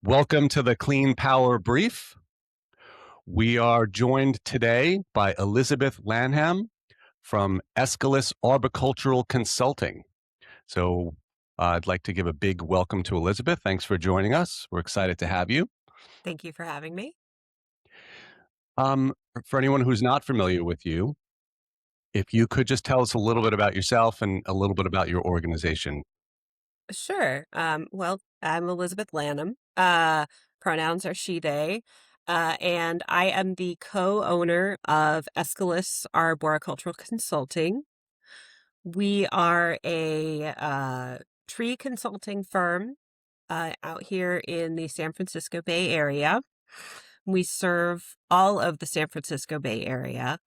Welcome to the Clean Power Brief. We are joined today by Elizabeth Lanham from Aeschylus Arboricultural Consulting. So I'd like to give a big welcome to Elizabeth. Thanks for joining us. We're excited to have you. Thank you for having me. Um, for anyone who's not familiar with you, if you could just tell us a little bit about yourself and a little bit about your organization. Sure. Well, I'm Elizabeth Lanham. Pronouns are she, they. And I am the co-owner of Aeschylus Arboricultural Consulting. We are a tree consulting firm out here in the San Francisco Bay Area. We serve all of the San Francisco Bay Area.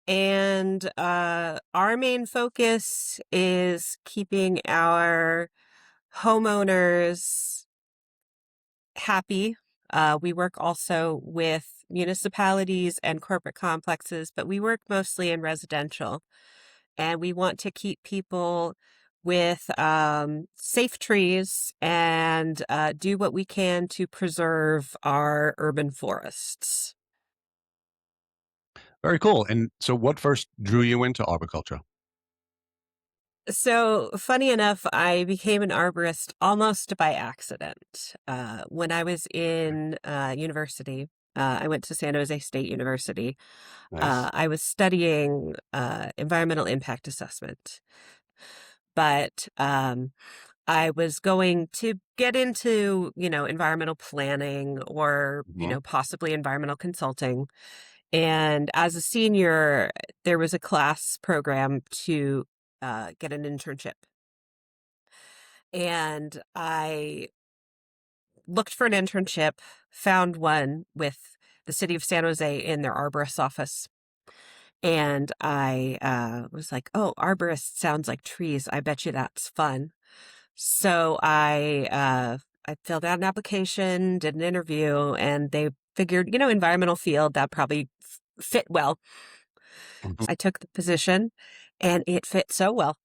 And our main focus is keeping our homeowners happy. We work also with municipalities and corporate complexes, but we work mostly in residential. And we want to keep people with safe trees and do what we can to preserve our urban forests. Very cool. And so what first drew you into arboriculture? So, funny enough, I became an arborist almost by accident. When I was in university, I went to San Jose State University. Nice. I was studying environmental impact assessment, but I was going to get into, environmental planning or, Mhm. possibly environmental consulting. And as a senior, there was a class program to get an internship. And I looked for an internship, found one with the city of San Jose in their arborist office. And I was like, oh, arborist sounds like trees. I bet you that's fun. So I filled out an application, did an interview, and they figured, environmental field, that probably fit well. Mhm. I took the position and it fit so well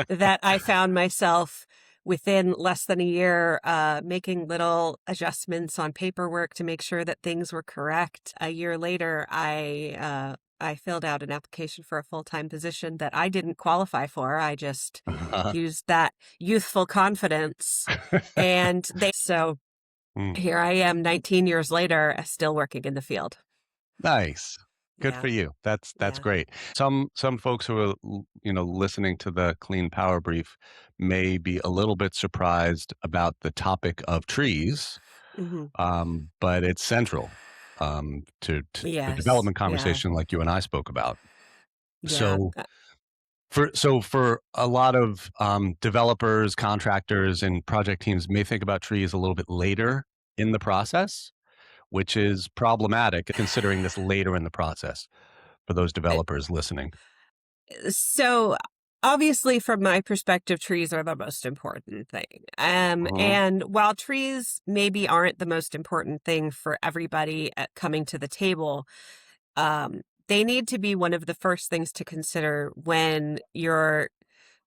that I found myself within less than a year making little adjustments on paperwork to make sure that things were correct. A year later, I filled out an application for a full-time position that I didn't qualify for. I just used that youthful confidence, and so Mm. here I am 19 years later, still working in the field. Nice. Good Yeah, for you. That's yeah. great. Some folks who are listening to the Clean Power Brief may be a little bit surprised about the topic of trees, Hmm. but it's central to the Yes, development yeah, conversation like you and I spoke about. yeah. So for a lot of developers, contractors, and project teams may think about trees a little bit later in the process, which is problematic considering this later in the process for those developers listening. So obviously, from my perspective, trees are the most important thing. Mhm. And while trees maybe aren't the most important thing for everybody at coming to the table, they need to be one of the first things to consider when you're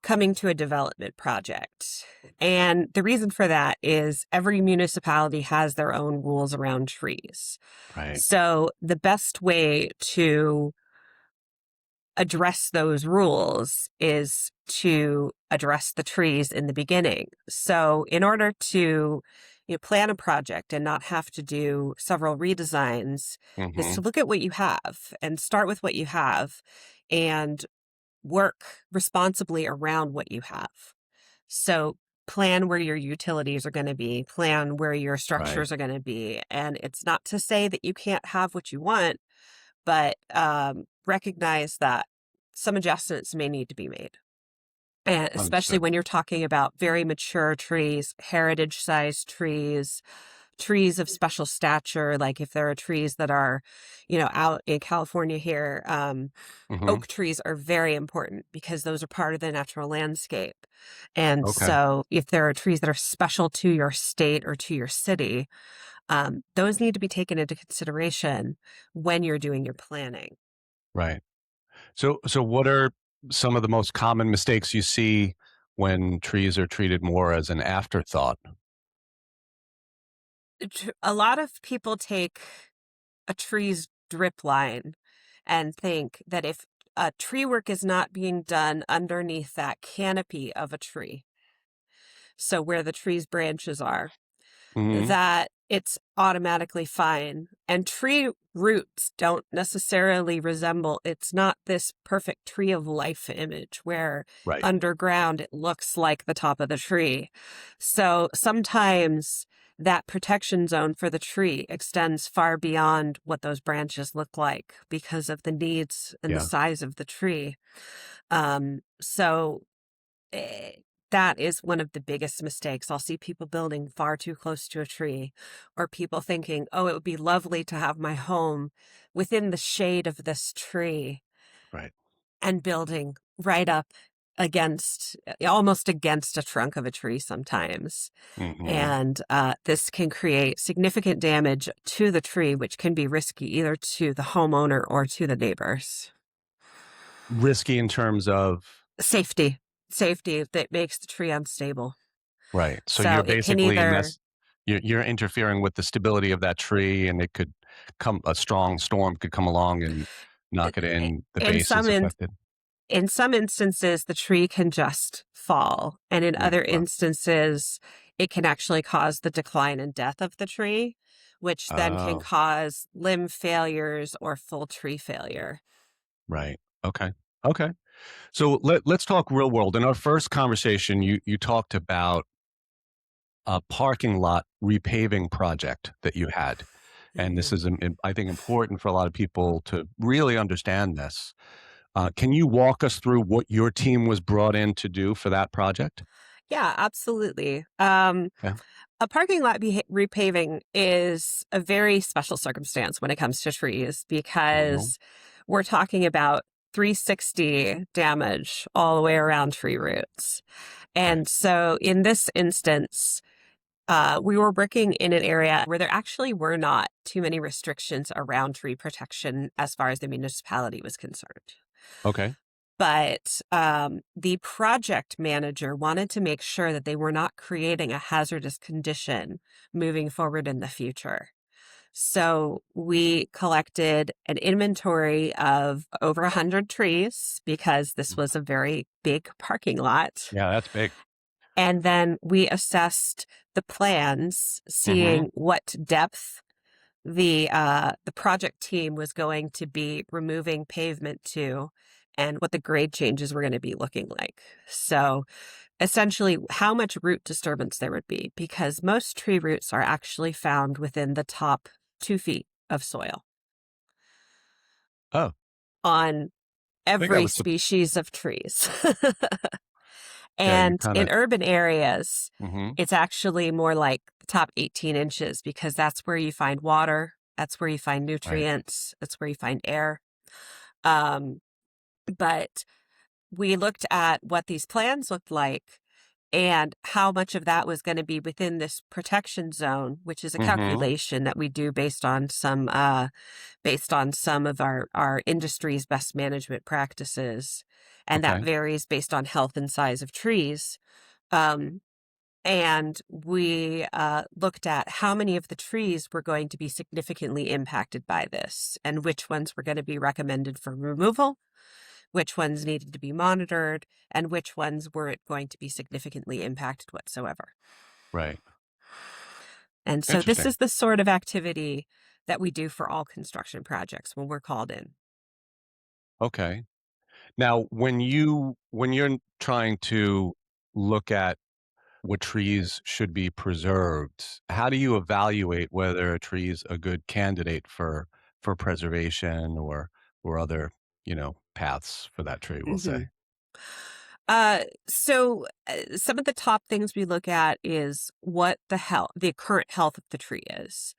coming to a development project. And the reason for that is every municipality has their own rules around trees. Right. So the best way to address those rules is to address the trees in the beginning. So in order to plan a project and not have to do several redesigns is to Mhm. look at what you have and start with what you have and work responsibly around what you have. So plan where your utilities are going to be, plan where your Right. structures are going to be. And it's not to say that you can't have what you want, but recognize that some adjustments may need to be made. And especially Understood. when you're talking about very mature trees, heritage sized trees, trees of special stature, like if there are trees that are, out in California here, Mhm. oak trees are very important because those are part of the natural landscape. And Okay. so if there are trees that are special to your state or to your city, those need to be taken into consideration when you're doing your planning. Right. So what are some of the most common mistakes you see when trees are treated more as an afterthought? A lot of people take a tree's drip line and think that if tree work is not being done underneath that canopy of a tree, so where the tree's branches are, Hmm. that it's automatically fine. And tree roots don't necessarily resemble, it's not this perfect tree of life image where Right. underground it looks like the top of the tree. So sometimes that protection zone for the tree extends far beyond what those branches look like because of the needs and the Yeah. size of the tree. So Eh, that is one of the biggest mistakes. I'll see people building far too close to a tree, or people thinking, oh, it would be lovely to have my home within the shade of this tree, Right. and building right up against, almost against a trunk of a tree sometimes. Hmm. And this can create significant damage to the tree, which can be risky either to the homeowner or to the neighbors. Risky in terms of, Safety, safety that makes the tree unstable. right. So So you're it can basically either, you're interfering with the stability of that tree, and it could come a strong storm could come along and knock it in. The in base is some affected. in some instances, the tree can just fall, and in other Wow. instances, it can actually cause the decline and death of the tree, which then can Oh, cause limb failures or full tree failure. right. Okay. Okay. So let's talk real world. In our first conversation, you talked about a parking lot repaving project that you had. And this Mhm. is, I think, important for a lot of people to really understand this. Can you walk us through what your team was brought in to do for that project? Yeah, absolutely. Yeah. A parking lot repaving is a very special circumstance when it comes to trees Mhm. because we're talking about 360 damage all the way around tree roots. Right. And so in this instance, we were working in an area where there actually were not too many restrictions around tree protection as far as the municipality was concerned. Okay. But the project manager wanted to make sure that they were not creating a hazardous condition moving forward in the future. So we collected an inventory of over 100 trees because this was a very big parking lot. Yeah, that's big. And then we assessed the plans, Hmm. seeing what depth the project team was going to be removing pavement to and what the grade changes were going to be looking like. So essentially how much root disturbance there would be, because most tree roots are actually found within the top 2 feet of soil Oh, on I think I every was. species of trees. Yeah, you And kind in of. urban areas, Hmm. it's actually more like the top 18 inches because that's where you find water, that's where you find Right. nutrients, that's where you find air. Um, but we looked at what these plans looked like and how much of that was going to be within this protection zone, which is a Hmm. calculation that we do based on some of our industry's best management practices, and that Okay. varies based on health and size of trees. Um, and we looked at how many of the trees were going to be significantly impacted by this, and which ones were going to be recommended for removal, which ones needed to be monitored, and which ones weren't going to be significantly impacted whatsoever. Right. And so this Interesting. is the sort of activity that we do for all construction projects when we're called in. Okay. Now, when you're trying to look at what trees should be preserved, how do you evaluate whether a tree is a good candidate for preservation or other, paths for that tree, we'll Mhm. say? Some of the top things we look at is what the current health of the tree is.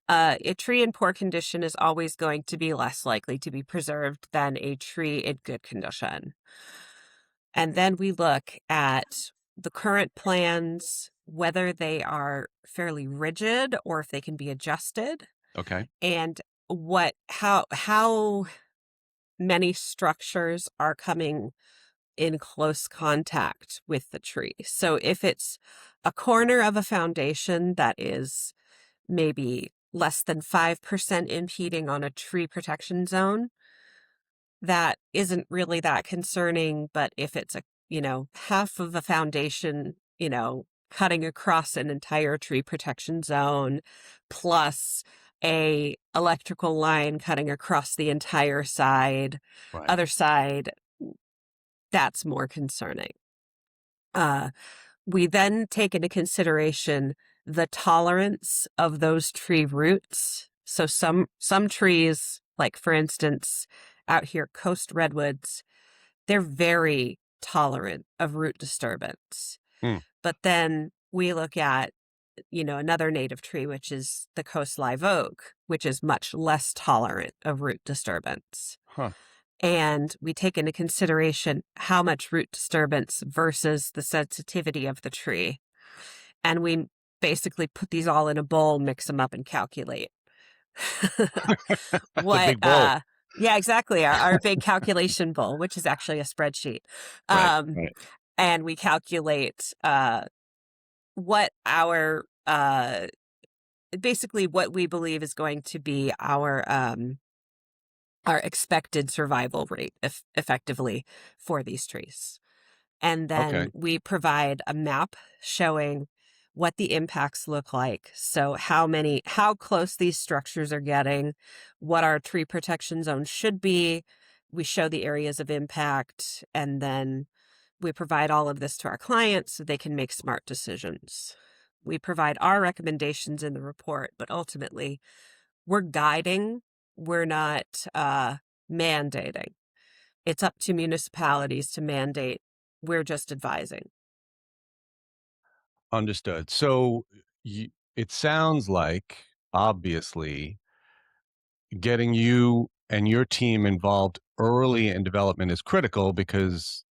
A tree in poor condition is always going to be less likely to be preserved than a tree in good condition. And then we look at the current plans, whether they are fairly rigid or if they can be adjusted, Okay. and how many structures are coming in close contact with the tree. So if it's a corner of a foundation that is maybe less than 5% impeding on a tree protection zone, that isn't really that concerning. But if it's half of a foundation, cutting across an entire tree protection zone, plus a electrical line cutting across the entire Right. other side, that's more concerning. Uh, we then take into consideration the tolerance of those tree roots. So some trees, like for instance, out here, coast redwoods, they're very tolerant of root disturbance. Hmm. But then we look at, another native tree, which is the coast live oak, which is much less tolerant of root disturbance. Huh. And we take into consideration how much root disturbance versus the sensitivity of the tree. And we basically put these all in a bowl, mix them up, and calculate The what, big bowl. yeah, exactly. Our big calculation bowl, which is actually a spreadsheet. Right. Um, Right. and we calculate what basically what we believe is going to be our expected survival rate effectively for these trees. And then Okay. we provide a map showing what the impacts look like. So how close these structures are getting, what our tree protection zone should be. We show the areas of impact, and then we provide all of this to our clients so they can make smart decisions. We provide our recommendations in the report, but ultimately we're guiding, we're not mandating. It's up to municipalities to mandate. We're just advising. Understood. So it sounds like, obviously, getting you and your team involved early in development is critical, because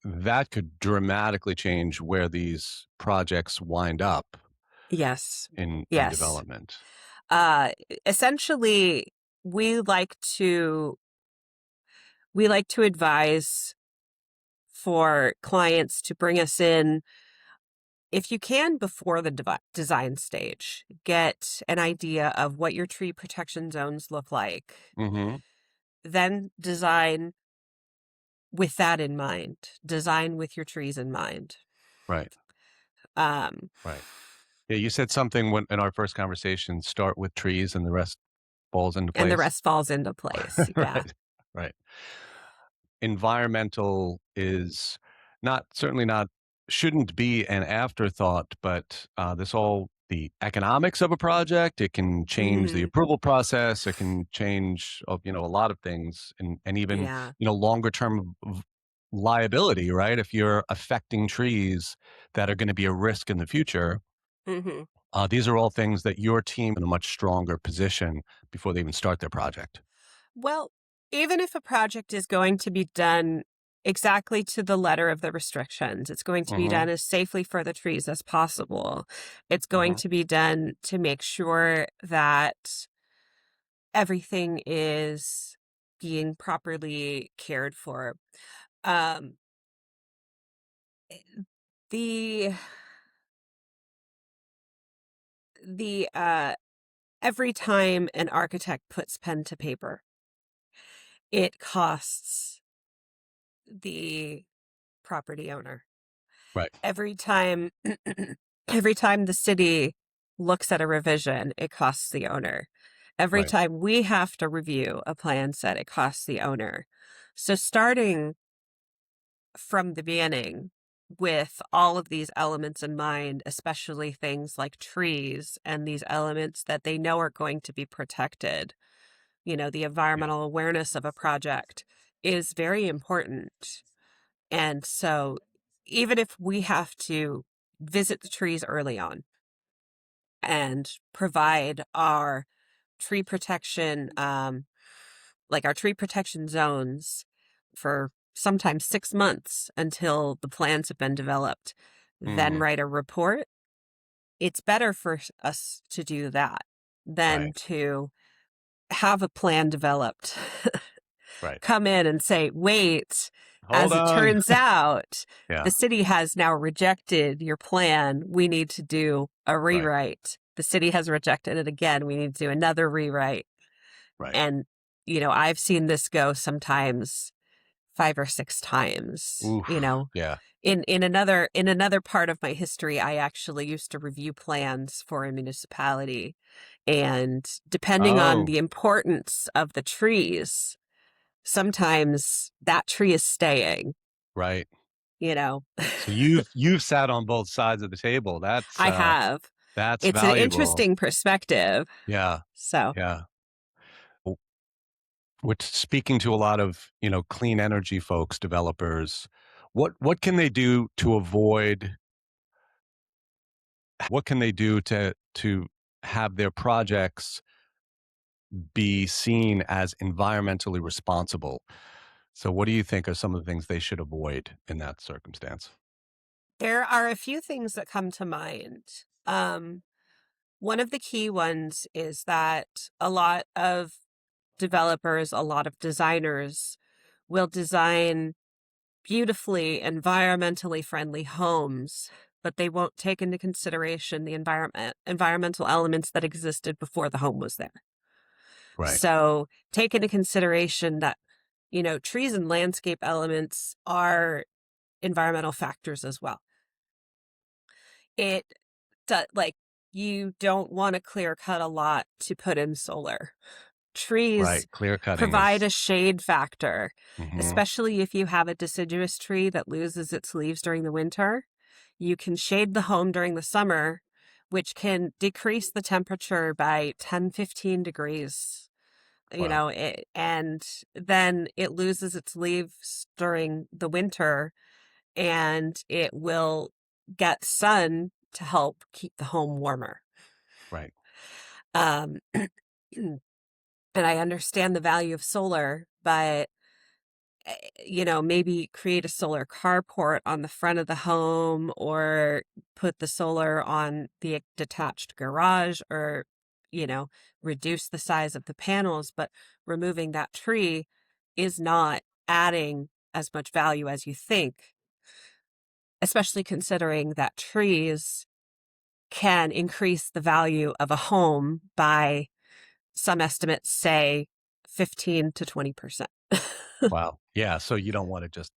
that could dramatically change where these projects wind up Yes. in Yes. development. Uh, Essentially, we like to advise for clients to bring us in, if you can, before the design stage. Get an idea of what your tree protection zones look like. Mm-hmm. Then design with that in mind. Design with your trees in mind. Right. Um, Right. Yeah, you said something in our first conversation: start with trees, and the rest falls into and the place. rest falls into place. Yeah. Right. Right. Environmental is certainly not, shouldn't be an afterthought, but the economics of a project, it can change the Hmm. approval process, it can change, a lot of things, and even, Yeah. longer term liability, right? If you're affecting trees that are going to be a risk in the future, Hmm. these are all things that your team in a much stronger position before they even start their project. Well, even if a project is going to be done exactly to the letter of the restrictions, it's going to be Mm-hmm. done as safely for the trees as possible. It's going Mm-hmm. to be done to make sure that everything is being properly cared for. Um, the the every time an architect puts pen to paper, it costs the property owner. Right. Every time every time the city looks at a revision, it costs the owner. Every Right. time we have to review a plan set, it costs the owner. So starting from the beginning with all of these elements in mind, especially things like trees and these elements that they know are going to be protected, the Yeah. environmental awareness of a project is very important. And so even if we have to visit the trees early on and provide our tree protection, like our tree protection zones for sometimes 6 months until the plans have been developed, then Mm, write a report, it's better for us to do that than right. to have a plan developed, Right. come in and say, wait, Hold as it on. turns out, Yeah. the city has now rejected your plan. We need to do a Right. rewrite. the city has rejected it again. We need to do another rewrite. Right. And, I've seen this go sometimes 5 or 6 times, Oof. Yeah. in another part of my history, I actually used to review plans for a municipality, and depending on Oh, the importance of the trees, sometimes that tree is staying, right. you know. So you've sat on both sides of the table. I have. That's It's an valuable. interesting perspective. Yeah. So Yeah. W- Which speaking to a lot of, clean energy folks, developers, what can they do to avoid what can they do to have their projects be seen as environmentally responsible? So what do you think are some of the things they should avoid in that circumstance? there are a few things that come to mind. One of the key ones is that a lot of developers, a lot of designers will design beautifully environmentally friendly homes, but they won't take into consideration the environmental elements that existed before the home was there. Right. So take into consideration that, trees and landscape elements are environmental factors as well. It like, you don't want to clear cut a lot to put in solar. Trees Right. Clear cutting provide is a shade factor, mhm, especially if you have a deciduous tree that loses its leaves during the winter. You can shade the home during the summer, which can decrease the temperature by 10-15 degrees, wow. and then it loses its leaves during the winter, and it will get sun to help keep the home warmer. Right. Um, and I understand the value of solar, but maybe create a solar carport on the front of the home, or put the solar on the detached garage, or, you know, reduce the size of the panels, but removing that tree is not adding as much value as you think, especially considering that trees can increase the value of a home by, some estimates say, 15 to 20%. Wow. Yeah, so you don't wanna just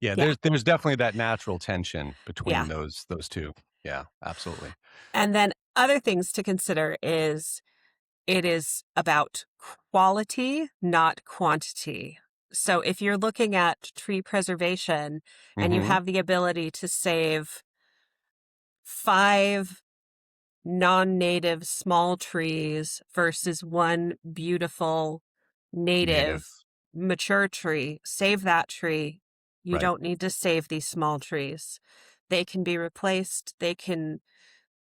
yeah, Yeah, there's definitely that natural tension yeah. between those 2. Yeah, absolutely. And then other things to consider is, it is about quality, not quantity. So if you're looking at tree preservation and you Mhm. have the ability to save 5 non-native small trees versus one beautiful Native. native mature tree, save that tree. You Right. don't need to save these small trees. They can be replaced. They can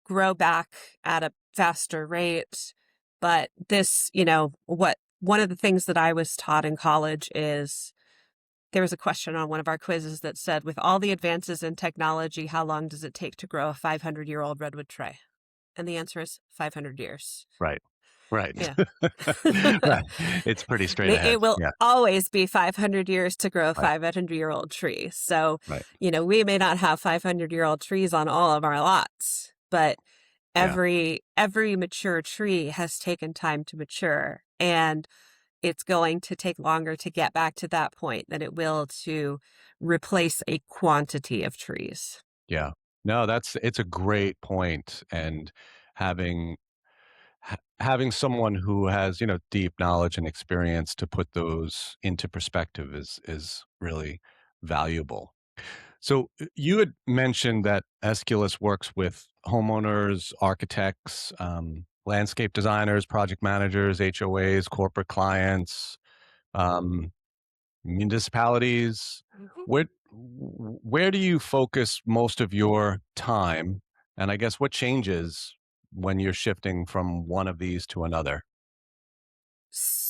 grow back at a faster rate. But this, one of the things that I was taught in college is, there was a question on one of our quizzes that said, with all the advances in technology, how long does it take to grow a 500-year-old redwood tree? And the answer is 500 years. Right. Right. Yeah. Right. It's pretty straight ahead. It will Yeah. always be 500 years to grow a Right. 500-year-old tree. So, Right. we may not have 500-year-old trees on all of our lots, but Yeah. every mature tree has taken time to mature, and it's going to take longer to get back to that point than it will to replace a quantity of trees. Yeah. No, it's a great point, and having having someone who has, deep knowledge and experience to put those into perspective is really valuable. So you had mentioned that Aeschylus works with homeowners, architects, landscape designers, project managers, HOAs, corporate clients, um, municipalities. Mhm. Where do you focus most of your time? And I guess what changes when you're shifting from one of these to another?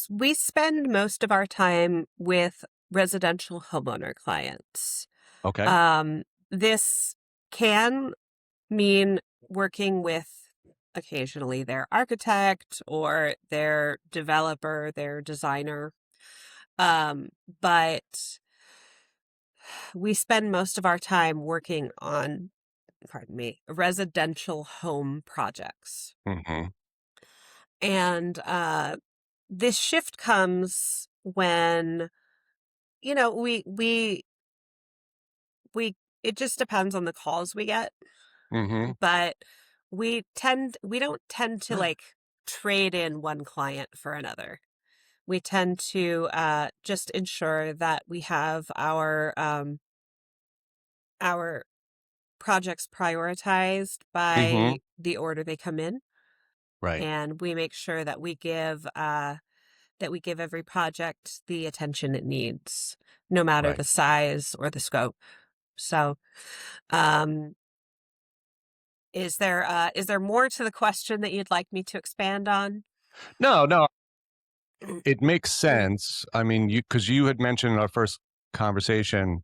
We spend most of our time with residential homeowner clients. Okay. Um, this can mean working with, occasionally, their architect or their developer, their designer. But we spend most of our time working on pardon me, residential home projects. Hmm. And this shift comes when, you know, we it just depends on the calls we get, Hmm. but we don't tend to like trade in one client for another. We tend to just ensure that we have our projects prioritized Hmm. by the order they come in, Right. and we make sure that we give every project the attention it needs, no matter Right. the size or the scope. So, um, is there more to the question that you'd like me to expand on? No, no, it makes sense. I mean, because you had mentioned in our first conversation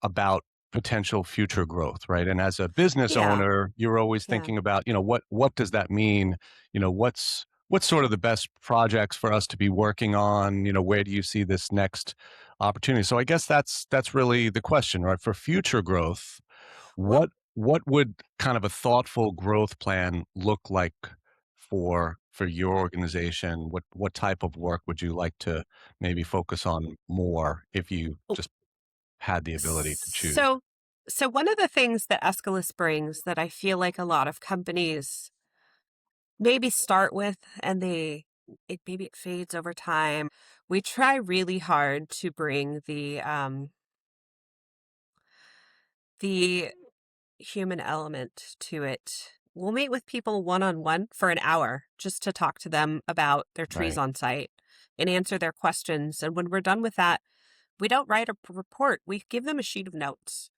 about potential future growth, right? And as a business Yeah, owner, you're always yeah. thinking about, what does that mean? What's sort of the best projects for us to be working on? Where do you see this next opportunity? So I guess that's really the question, right? For future growth, Well, what would kind of a thoughtful growth plan look like for your organization? What type of work would you like to maybe focus on more if you just had the ability to choose? so so one of the things that Aeschylus brings that I feel like a lot of companies maybe start with, and maybe it fades over time. We try really hard to bring the human element to it. We'll meet with people one on one for an hour just to talk to them about their trees Right. on site and answer their questions. And when we're done with that, we don't write a report. We give them a sheet of notes,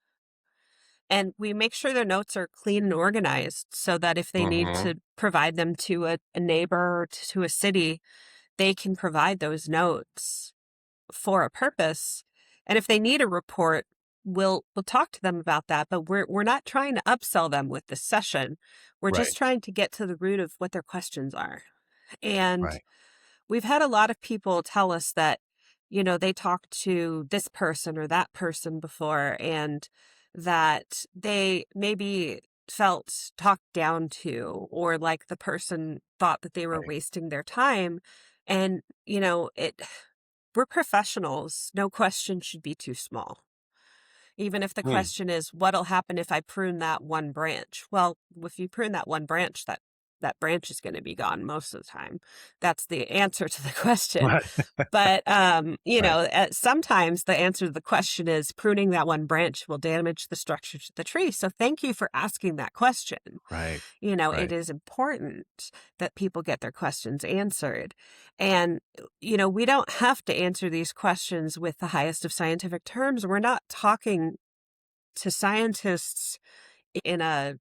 and we make sure their notes are clean and organized so that if they need Mhm. to provide them to a neighbor or to a city, they can provide those notes for a purpose. And if they need a report, we'll talk to them about that, but we're not trying to upsell them with this session. We're Right. just trying to get to the root of what their questions are. And Right. we've had a lot of people tell us that, they talked to this person or that person before, and that they maybe felt talked down to, or like the person thought that they were Right. wasting their time. And, we're professionals. No question should be too small. Even if the Mm. question is, what'll happen if I prune that one branch? Well, if you prune that one branch, that branch is going to be gone most of the time. That's the answer to the question. Right. But Right. sometimes the answer to the question is pruning that one branch will damage the structure to the tree. So thank you for asking that question. Right. It Right. is important that people get their questions answered. And, we don't have to answer these questions with the highest of scientific terms. We're not talking to scientists in a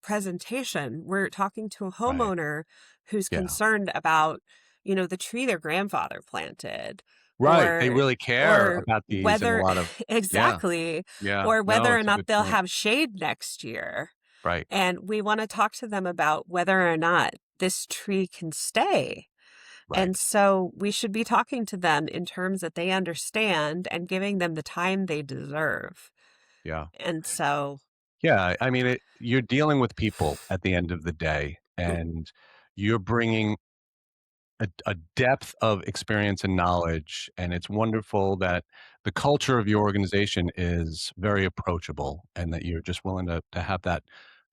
presentation. We're talking to a Right. homeowner who's Yeah. concerned about, the tree their grandfather planted, Right. They or really care or about these and a whether lot of. Yeah. exactly, Yeah. or No, whether or it's a not good they'll point. have shade next year. Right. And we want to talk to them about whether or not this tree can stay. Right. And so we should be talking to them in terms that they understand and giving them the time they deserve. Yeah. And so, Yeah. I mean, you're dealing with people at the end of the day, and you're bringing a depth of experience and knowledge. And it's wonderful that the culture of your organization is very approachable and that you're just willing to have that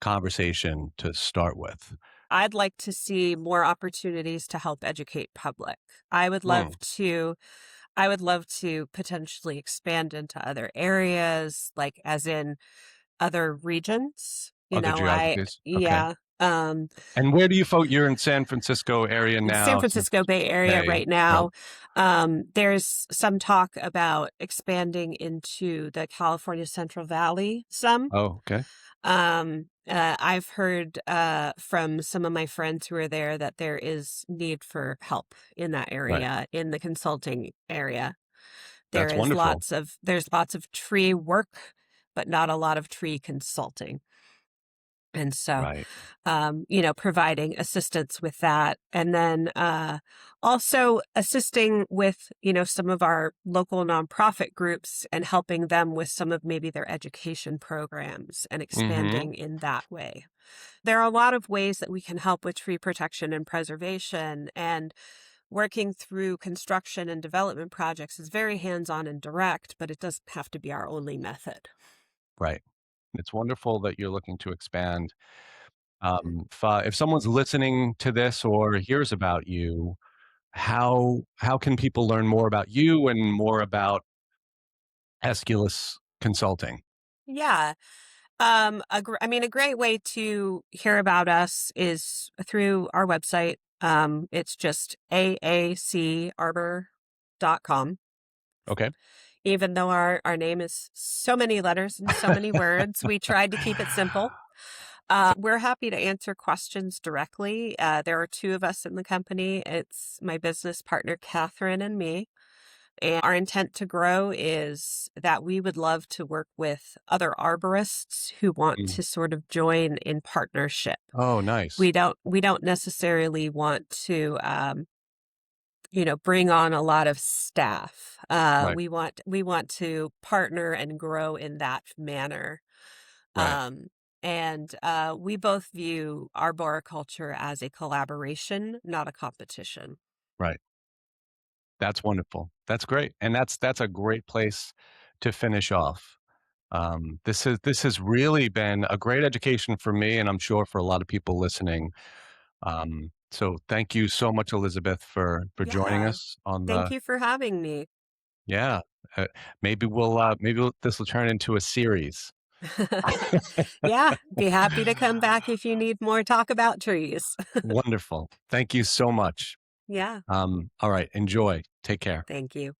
conversation to start with. I'd like to see more opportunities to help educate public. I would love Mm. to I would love to potentially expand into other areas, like as in other regions. Other geographies. Okay. Yeah. Um And where do you you're in San Francisco area San now, San Francisco Bay Francisco Area Bay. right Yep. now. There's some talk about expanding into the California Central Valley some. Oh, okay. I've heard from some of my friends who are there that there is need for help in that Right. area, in the consulting area. That's wonderful. There's lots of tree work, but not a lot of tree consulting. And so, Right. providing assistance with that. And then also assisting with, some of our local nonprofit groups and helping them with some of maybe their education programs and Hmm. expanding in that way. There are a lot of ways that we can help with tree protection and preservation, and working through construction and development projects is very hands-on and direct, but it doesn't have to be our only method. Right. It's wonderful that you're looking to expand. If someone's listening to this or hears about you, how can people learn more about you and more about Aeschylus Consulting? Yeah. A great way to hear about us is through our website. It's just aacarbor.com. Okay. Even though our name is so many letters and so many words, we tried to keep it simple. We're happy to answer questions directly. There are two of us in the company. It's my business partner, Catherine, and me. And our intent to grow is that we would love to work with other arborists who want Mm. to sort of join in partnership. Oh, nice. We don't necessarily want to bring on a lot of staff. Right. We want to partner and grow in that manner. Right. Um, and we both view arboriculture as a collaboration, not a competition. Right. That's wonderful. That's great. And that's a great place to finish off. This has really been a great education for me, and I'm sure for a lot of people listening. So thank you so much, Elizabeth, for joining Yeah. us on Thank the. you for having me. Yeah. Uh, this will turn into a series. Yeah, be happy to come back if you need more talk about trees. Wonderful. Thank you so much. Yeah, All right. Enjoy. Take care. thank you.